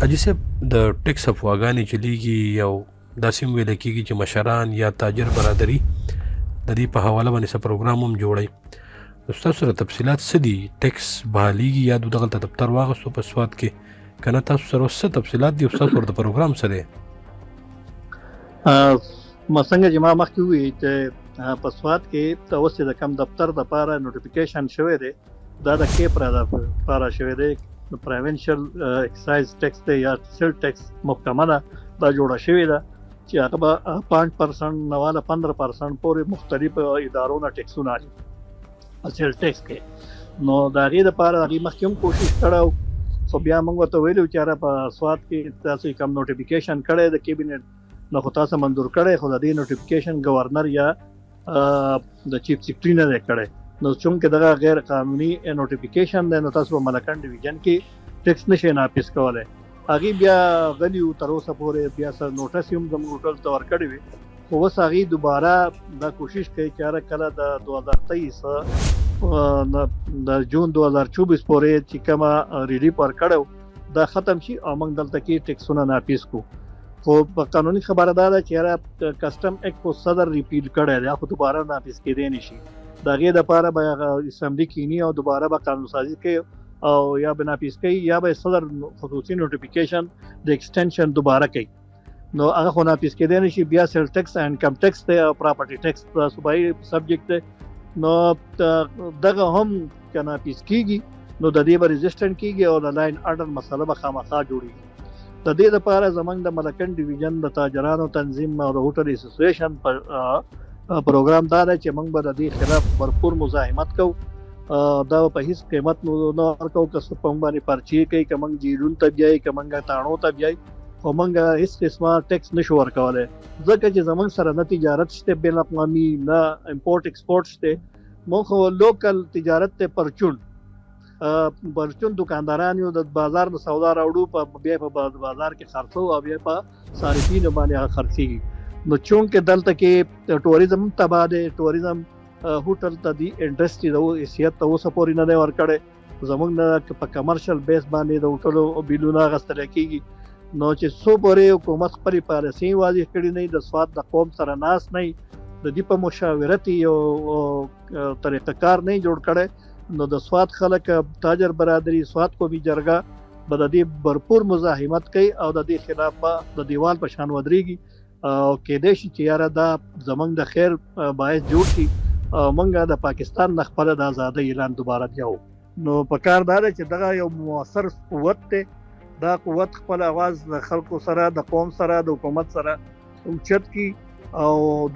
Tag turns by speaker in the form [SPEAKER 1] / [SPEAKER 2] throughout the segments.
[SPEAKER 1] حاجي صاحب د ټیکس افواګانې چلیږي یو داسې هم ویل کېږي چې مشران یا تاجر برادري د دې په حواله باندې څه پروګرام هم جوړوي. نو ستاسو سره تفصیلات څه دي؟ ټیکس بحالېږي یا دغلته دفتر واغستو په سوات کې که نه تاسو سره اوس څه تفصیلات دي او ستاسو ورته پروګرام څه دی؟
[SPEAKER 2] څنګه چې ما مخکې وویل چې په سوات کې ته اوس د کم دفتر دپاره نوټیفیکیشن شوی دی، دا د کیپرا دپاره شوی دی، پروینشل اکسایز ټیکس دی یا سیل ټیکس محکمه ده دا جوړه شوې ده چې هغه به 5% نه والا 15% پورې مختلف ادارو نه ټیکسونه اخلي سیل ټیکس کې. نو د هغې دپاره هغې مخکې هم کوشش کړی خو بیا موږ ورته ویلي چې یاره په سوات کې تاسو کوم نوټیفیکیشن کړی د کیبینټ نه خو تاسو منظور کړی، خو د دې نوټیفیکیشن گورنر یا د چیف سیکرټري نه دی کړی. نو چونکې دغه غیر قانوني نوټیفیکیشن دی نو تاسو په ملکن ډیویژن کې ټیکس نشئ نافذ کولی. هغې بیا غلي وو تر اوسه پورې، بیا څه نوټس یې هم زموږ هوټل ته ورکړی وي، خو اوس هغې دوباره دا کوشش کوي چې هره کله د 2023 د جون 2024 پورې چې کومه ریلیف ورکړی دا ختم شي او موږ دلته کې ټیکسونه نافذ کړو. خو په قانوني خبره دا ده چې یاره کسټم ایکټ خو صدر ریپیل کړی دی، خو دوباره نافذ کېدی نه شي. د هغې دپاره به اسمبلي کینی او دوباره به قانون سازي کوي او یا به نافذ کوي یا به صدر خصوصي نوټیفیکیشن د ایکسټینشن دوباره کوي. نو هغه خو نافذ کېدی نه شي. بیا سیل ټیکس انکم ټیکس دی او پراپرټي ټیکس صوبایي سبجیکټ دی. نو دغه هم که نافذ کېږي نو د دې به ريزسټنټ کېږي او د لاین آرډر مسله به خامخا جوړېږي. د دې دپاره زموږ د ملکن ډیویژن د تاجرانو تنظیم او د هوټل اسوسییشن پروګرام دا دی چې موږ به د دې خلاف بھرپور مزاحمت کوو. دا په هیڅ قیمت نه ورکوو که څه په موږ باندې پرچې کوي، که موږ جیلونو ته بیایي، که موږ تاڼو ته بیایي، خو موږ هیڅ قسمه ټیکس نشو ورکولی ځکه چې زموږ سره نه تجارت شته بین الاقوامي، نه امپورټ ایکسپورټ شته. موږ خو لوکل تجارت ته پرچون دکانداران یو، د بازار د سودا راوړو بیا په بازار کې خرڅو او بیا په صارفینو باندې خرڅېږي. نو چونکې دلته کې ټوریزم تباه دی، ټوریزم هوټل ته د انډسټري د حیثیت ته اوسه پورې نه دی ورکړی. زموږ نه په کمرشل بیس باندې د هوټلو بیلونه اخیستل کېږي. نو چې څو پورې حکومت خپلې پالیسۍ واضح کړي نه، د سوات د قوم سره ناست نه، د دې په مشاورت یو طریقه کار نه جوړ کړی، نو د سوات خلک تاجر برادری سوات قومي جرګه به د دې بھرپور مزاحمت کوي او د دې خلاف به د دیوال په شان ودرېږي او کېدای شي چې یاره دا زموږ د خیر باعث جوړ شي او موږ د پاکستان نه خپله د ازادۍ اعلان دوباره بیا وکړو. نو پکار دا ده چې دغه یو مؤثر قوت دی، دا قوت خپل اواز د خلکو سره، د قوم سره، د حکومت سره اوچت کی او د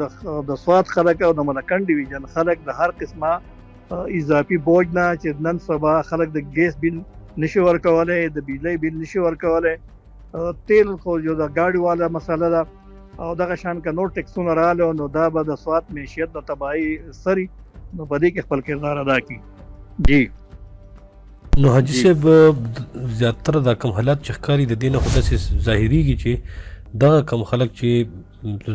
[SPEAKER 2] سوات خلک او د ملکن ډیویژن خلک د هر قسمه اضافي بوج نه چې نن سبا خلک د ګیس بیل نشي ورکولی، د بجلی بیل نشي ورکولی، تیل خو یو د ګاډي والا مسله ده او دغه شان که نور ټیکسونه راغله نو دا به د سوات معیشت د تباهي سري، نو په دې کې خپل کردار ادا کړي. جی
[SPEAKER 1] نو حاجي صاحب زیاتره دا کم حالات چې ښکاري د دې نه خو داسې ظاهرېږي چې دغه کم خلک چې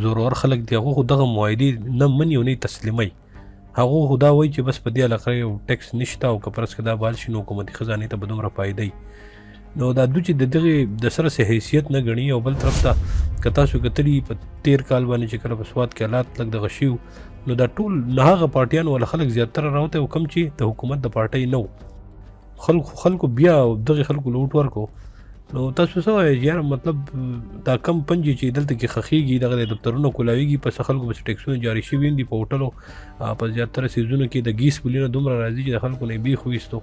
[SPEAKER 1] زورور خلک دي هغه خو دغه معاهدې نه مني او نه یې تسلیموي. هغه خو دا وایي چې بس په دې علاقه یو ټیکس نشته او که فرض که دا بال شي نو حکومتي خزانې ته به دومره فایده وي. نو دا دوی چې د دغې د سره څه حیثیت نه ګڼي او بل طرف ته که تاسو کتلي په تېر کال باندې چې کله په سوات کې حالات لږ دغه شي نو دا ټول نه هغه پارټیان ولا خلک زیاتره راوتی او کم چې د حکومت د پارټۍ نه و خلکو بیا دغې خلکو لوټ ورکو. نو تاسو څه وایئ یاره مطلب دا کم پنجې چې دلته کې خښېږي دغه د دفترونه کولاویږي پس خلکو پسې ټیکسونه جاري شوي دي په هوټلو په زیاتره سیزونو کې د ګیس بلونه دومره راځي چې د خلکو نه یې بیخ ویستو.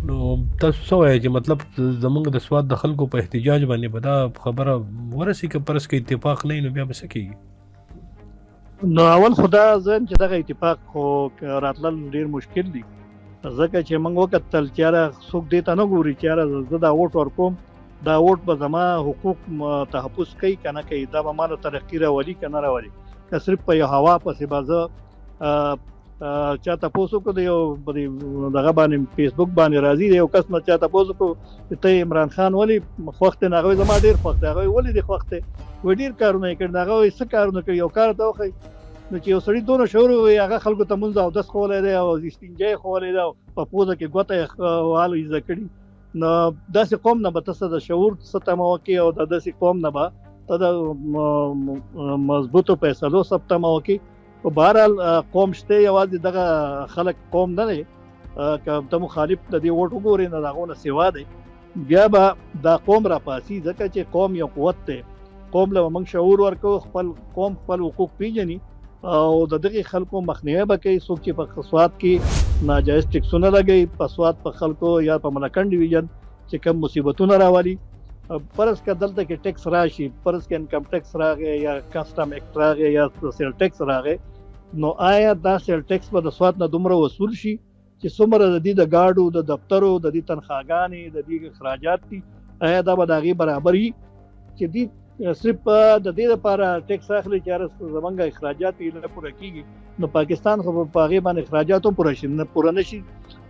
[SPEAKER 1] نو تاسو څه وایئ چې مطلب زموږ د سوات د خلکو په احتجاج باندې به دا خبره ورسي که پرس که اتفاق نه وي نو بیا به څه کېږي؟
[SPEAKER 2] نو اول خو دا ځم چې دغه اتفاق خو راتلل ډېر مشکل دي ځکه چې موږ وکتل چې یاره څوک دې ته نه ګوري چې یاره زه دا ووټ ورکوم، دا ووټ به زما حقوق تحفظ کوي که نه کوي، دا به ما له ترقي راولي که نه راولي، که صرف په یو هوا پسې به زه چا تپوس وکړو د یو دغه باندې فیسبوک باندې راځي د یو کس نه چا تپوس وکړو چې ته عمران خان ولې خوښ دی؟ نو هغه وایي زما ډېر خوښ دی. هغه وایي ولې دې خوښ دی؟ وایي ډېر کارونه یې کړي. هغه وایي څه کارونه کوي؟ یو کار ته وښایي. نو چې یو سړي دونه شعور وي هغه خلکو ته مونځ اودس خولی دی او استنجا یې خولی دی او په پوزه کې ګوته یې والو ایزه کړي، نو داسې قوم نه به ته د شعور څه تمه وکړي او د داسې قوم نه به ته د مضبوطو فیصلو څه تمه وکړي. په بهرحال قوم شته، یوازې دغه خلک قوم نه دی. که ته مخالف د دې ووټ وګورې نو د هغو نه سوا دی، بیا به دا قوم راپاسي، ځکه چې قوم یو قوت دی. قوم له موږ شعور ورکوو، خپل قوم خپل حقوق پیژني او د دغې خلکو مخنیوی به کوي. څوک چې په سواد کې ناجایز ټکسونه لګوي، په سواد په خلکو یا په ملکنډ ډیویژن چې کوم مصیبتونه راولي، فرض که دلته کې ټیکس راشي، فرض که انکم ټیکس راغی یا کسټم ایکټ راغی یا سیل ټیکس راغی، نو آیا دا سیل ټیکس به د سواد نه دومره وصول شي چې څومره د دې د ګاډو، د دفترو، د دې تنخواګانې، د دې اخراجات دي، آیا دا به د هغې برابر وي چې دې صرف د دې لپاره ټیکس اخلي چې زمونږ اخراجات یې نه پوره کېږي؟ نو پاکستان خو په هغې باندې اخراجات هم پوره نه شي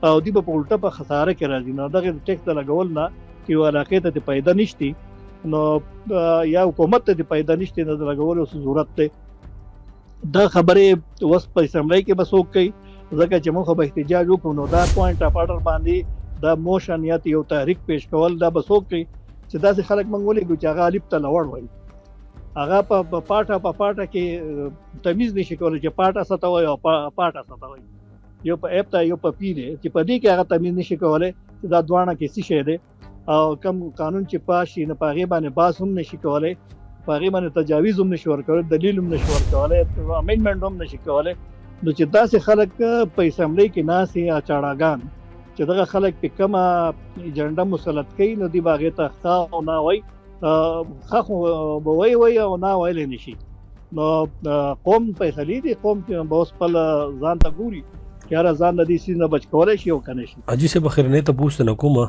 [SPEAKER 2] او دوی به په الټه په خساره کې راځي. نو دغه ټیکس د لګول نه چې یو علاقې ته پیدا نشتی، نو یا حکومت ته پیدا نشتی، نو د لګولو ضرورت دی. دا خبرې اوس په اسمبلی کې به څوک کوي؟ ځکه چې موږ به احتجاج وکړو، نو دا پوینټ اف آرډر باندې دا موشن یا یو تحریک پیش کول، دا به څوک کوي؟ چې داسې خلک موږ ولیږو چې هغه الف ته لوړ وایي، هغه په پاټه کې تمیز نشي کولی چې پاټه څه ته وایي او پاټه څه ته وایي، یو په اپ ته یو په پی دی، چې په دې کې هغه تمیز نشي کولی چې دا دواړه کې څه شی دی او کوم قانون چې پاس شي نو په هغې باندې بحث هم نشي کولی، په هغې باندې تجاویز هم نشي ورکولی، دلیل هم نشي ورکولی، امینډمنټ هم نشي کولی. نو چې داسې خلک په اسمبلی کې ناست یا چاړاګان چې دغه خلک په کومه ایجنډا مسلط کوي، نو دوی به هغې ته ښه او نه وایي، ښه خو به وایي او نه ویلی نشي. نو قوم فیصلې دي، قوم به اوس خپل ځان ته ګوري چې هره ځان د دې څیز نه بچ کولی شي او که نه شي.
[SPEAKER 1] حاجي صاحب اخرنۍ تپوس نه کومه،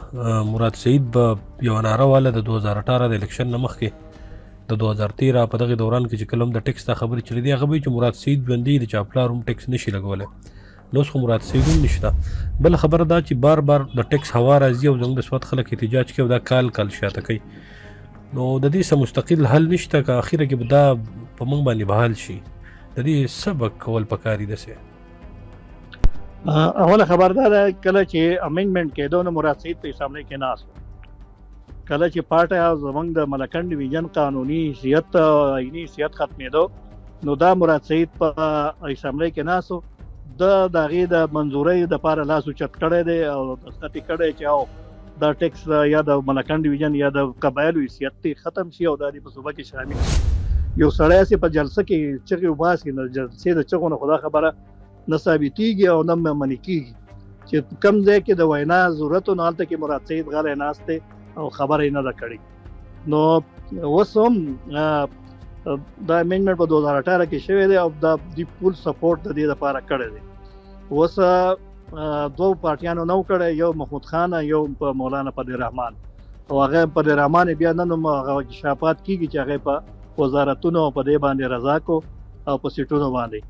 [SPEAKER 1] مراد سعید به یوه ناره واله د 2018 د الیکشن نه مخکې د 2013 په دغه دوران کې چې کله هم د ټیکس ته خبرې چلې دي، هغه به چې مراد سعید ژوندی د چا پلار هم ټیکس نشي لګولی، نو اوس خو مراد سعید هم نشته. بله خبره دا چې بار د ټیکس هوا راځي او زموږ د سواد خلک احتجاج کوي او دا کال شاته کوي، نو د دې څه مستقل حل نشته که اخره کې به دا په موږ باندې بحال شي؟ د دې څه به کول پکار دي؟ داسې
[SPEAKER 2] اوله خبردار کله چې امینډمنټ کېدو نو مراد سعید په اسمبلی کې ناست، کله چې پارټه زمونږ د ملکنډ ډیویژن قانوني حیثیت آئیني حیثیت ختمېدو نو دا مراد سعید په اسمبلی کې ناست، د هغې د منظورۍ دپاره لاس اوچت کړی دی او دستخط یې کړی چې او دا ټیکس یا د ملکنډ ډیویژن یا د قبایلو حیثیت ختم شي او دا دې په صوبه کې شامل شي. یو سړی هسې په جلسه کې چغې وباسي، نو جلسې د چغو نه خو دا خبره نه ثابتېږي او نه منې کېږي چې کوم ځای کې د وینا ضرورت و، نو هلته کې مراد سعید غلی ناست دی او خبره یې نه ده کړې. نو اوس هم دا امینډمنټ په 2018 کې شوی دی او دا د فول سپورټ د دې لپاره کړی دی. اوس دوه پارټیانو نو کړی، یو محمود خان یو په مولانا فضل رحمان، او هغه فضل رحمان بیا نن هم هغه شافات کېږي چې هغه په وزارتونو په دې باندې رضا کو او په سیټونو باندې،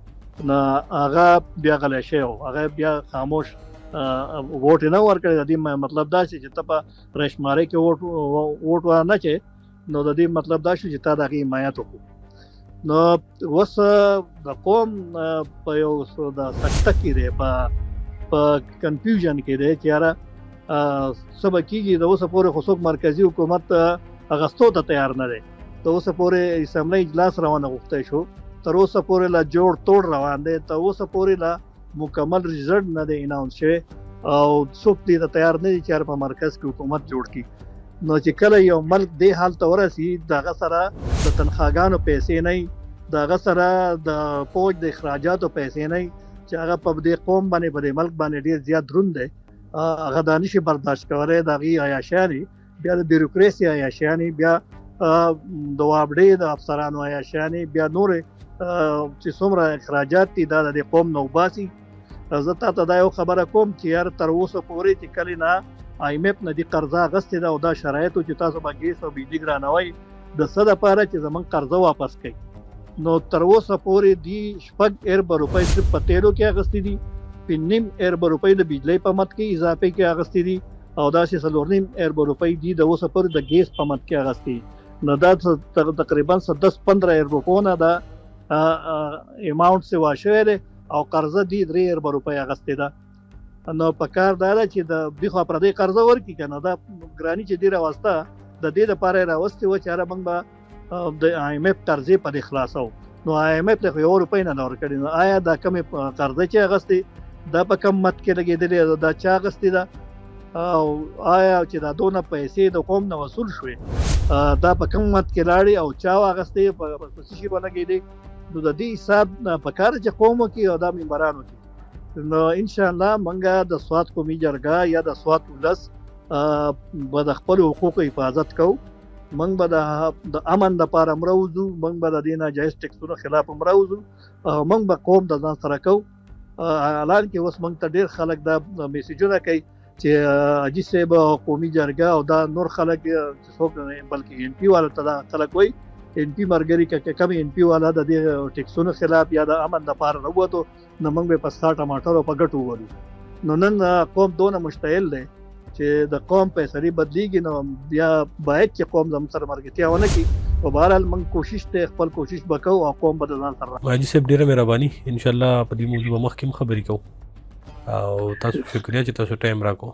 [SPEAKER 2] نو هغه بیا غلی شوی و، هغه بیا خاموش ووټ نه ورکړی. د دې مطلب دا چې ته په رشمارۍ کې ووټ ورنه چې، نو د دې مطلب دا شو چې تا د هغې حمایت وکړو. نو اوس د قوم په یو د سکته کې دی، په کنفیوژن کې دی چې یاره څه به کېږي. د اوسه پورې خو څوک مرکزي حکومت اغستو ته تیار نه دی. د اوسه پورې اسمبلی اجلاس روانه غوښتی شو، تر اوسه پورې لا جوړ توړ روان دی، تر اوسه پورې لا مکمل رزلټ نه دی اناونس شوی او څوک دې ته تیار نه دي چې په مرکز کې حکومت جوړ کړي. نو چې کله یو ملک دې حال ته ورسي، د هغه سره د تنخواګانو پیسې نه وي، د هغه سره د فوج د اخراجاتو پیسې نه وي، چې هغه په دې قوم باندې په دې ملک باندې ډېر زیات دروند دی، هغه دا نشي برداشت کولی. د هغې عیاشیانې، بیا د بیروکراسي عیاشیانې، بیا د وابډې د افسرانو عیاشیانې، بیا نورې چې څومره اخراجات دي دا د دې قوم نه وباسي. زه تا ته دا یو خبره کوم چې یار تر اوسه پورې چې کله نه IMF نه دې قرضه اخیستې ده او دا شرایطو چې تاسو به ګیس او بجلي ګرانوئ د څه دپاره چې زموږ قرضه واپس کوي، نو تر اوسه پورې دي 6 ارب روپۍ صرف په تیلو کې اخیستې دي، 5.5 ارب روپۍ د بجلۍ په مد کې اضافه کې اخیستې دي، او داسې 4.5 ارب روپۍ دي د اوسه پورې د ګیس په مد کې اخیستې. نو دا تقریبا 10-15 ارب روپو نه دا اماونټ سوا شوی دی او قرضه دي 3 ارب روپۍ اخیستې ده. نو په کار دا ده چې د بخوا پردی قرضه ورکړي که نه دا ګراني چې دی راوسته د دې دپاره یې راوستې وه چې هره موږ به د IMF قرضې پرې خلاصو نو IMF ته خو 1 روپۍ نه ورکړي نو آیا دا کمې قرضه چې اخیستې دا په کم مد کې لګېدلې دا چا اخیستې ده او آیا چې دا دونه پیسې د قوم نه وصول شوې دا په کم مد کې لاړې او چا واخیستې په څه شي به لګېدې نو د دې حساب په کار چې قوم وکړي او دا ممبران وکړي نو ان شاء الله منګه د سوات قومي جرګه یا د سوات ولس به د خپل حقوقو حفاظت کوو منګ به د امن لپاره مروزو منګ به د دې ناجایز ټیکسونو خلاف مروزو منګ به قوم د ځان سره کوو اعلان کې اوس منګ ته ډېر خلک دا میسیجونه کوي چې حاجي صاحب قومي جرګه او دا نور خلک چې څوک بلکې MP والا ته دا خلک وایي MP مرګري کم MP والا د دې ټیکسونو خلاف یا د امن لپاره راووتو نو موږ به په ستا ټماټر او په ګټو وورو نو نن قوم دونه مشتعل دی چې د قوم فیصلې بدلیږي نو بیا باید چې قوم زموږ سره ملګرتیا ونه کړي په بهرحال موږ خپل کوشش به کوو او قوم به د ځان سره
[SPEAKER 1] حاجي صاحب ډېره مهرباني انشاءالله په دې موضوع به مخکې هم خبرې کوو او تاسو شکریه چې تاسو ټایم راکړو